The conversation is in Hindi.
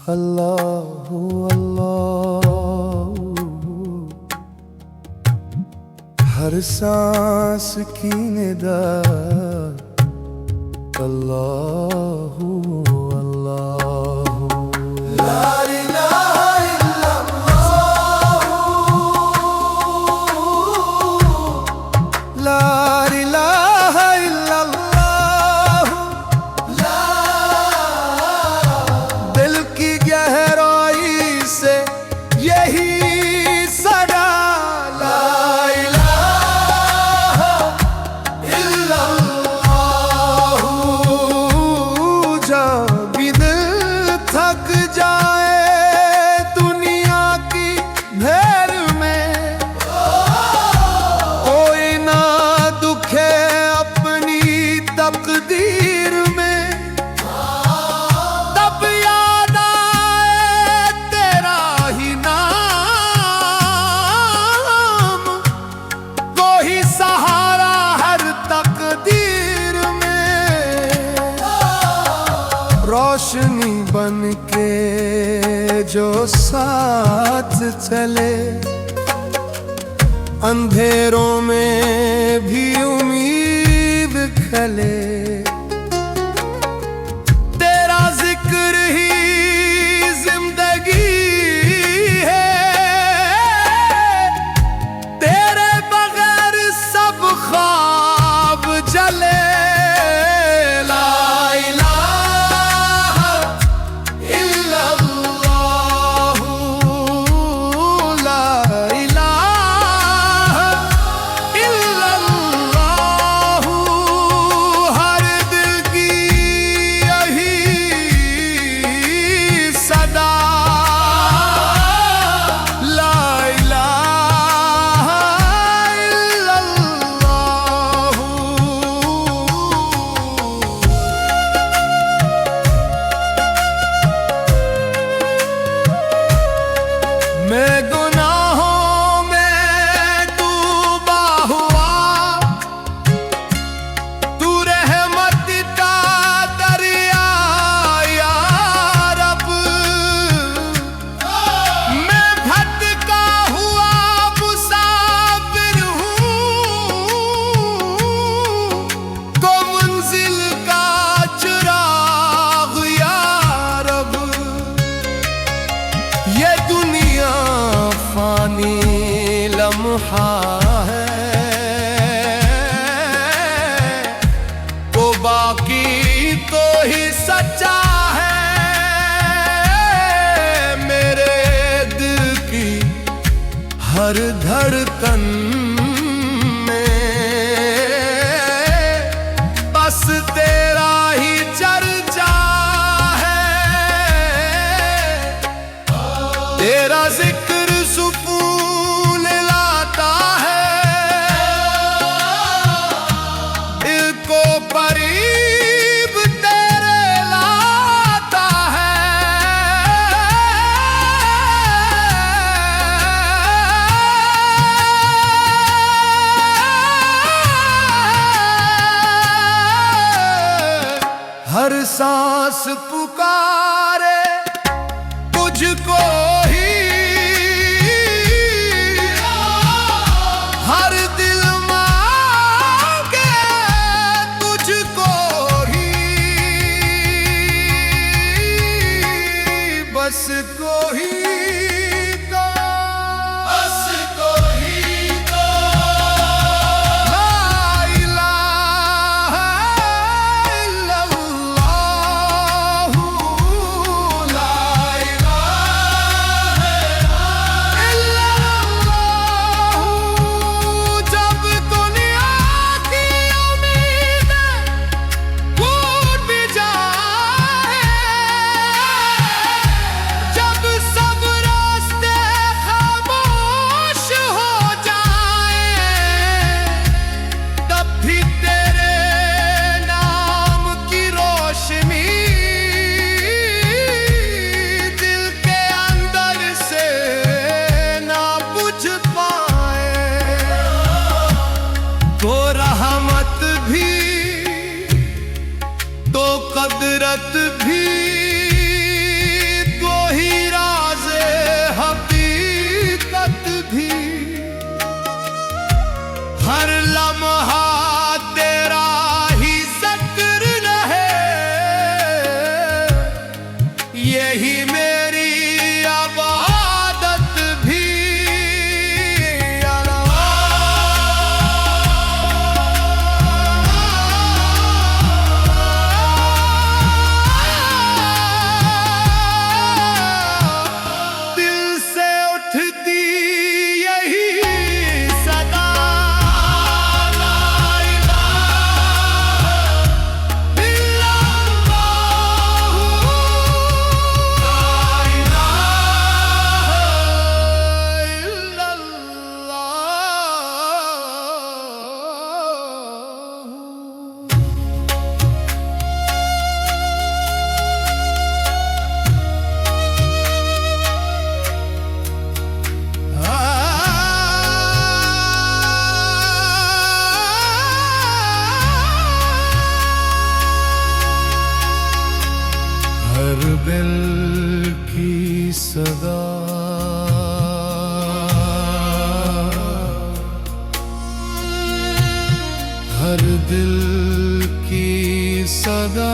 अल्लाहु अल्लाह, हर सांस की निदा अल्लाहु अल्लाह। ला इलाहा इल्लल्लाह, ला इलाहा इल्लल्लाह, दिल की गहराई से यही सदा ला इलाहा इल्लल्लाह। जब भी दिल थक जाए दुनिया की भीड़ में, कोई ना दुखे अपनी तकदीर में, तब याद आए तेरा ही नाम, कोई सहारा हर तकदीर में। रोशनी बन के जो साथ चले, अंधेरों में भी उम्मीद खले। तेरा जिक्र ही जिंदगी है, तेरे बगैर सब ख्वाब जले। ला इलाहा इल्लल्लाह, ला इलाहा इल्लल्लाह, हर दिल की यही सदा ला इलाहा इल्लल्लाह। मैं गुनाहों में डूबा हुआ, तू रहमत का दरिया या रब। मैं भटका हुआ मुसाफिर हूँ, तो मंजिल का चिराग या रब। ये दुनिया फानी लम्हा है, तो बाकी तो ही सच्चा है। मेरे दिल की हर धड़कन में बस तेरा ही चर्चा है। तेरा जिक्र सुकून लाता है, दिल को करीब तेरे लाता है। हर सांस पुकारे तुझको ही, हर दिल मांगे तुझको ही, बस को ही तो, बस को ही तो। ला इलाहा इल्लल्लाह, ला इलाहा इल्लल्लाह। जब दुनिया की उम्मीदें टूट भी जाए, जब सब रास्ते खामोश हो जाए, तब भी तेरे नाम की रोशनी दिल के अंदर से ना बुझ पाए। तो रहमत भी तो कुदरत भी, तो यही मेरी इबादत भी। दिल से उठती यही सदा, ला इलाहा इल्लल्लाह, ला इलाहा हर दिल की सदा, हर दिल की सदा।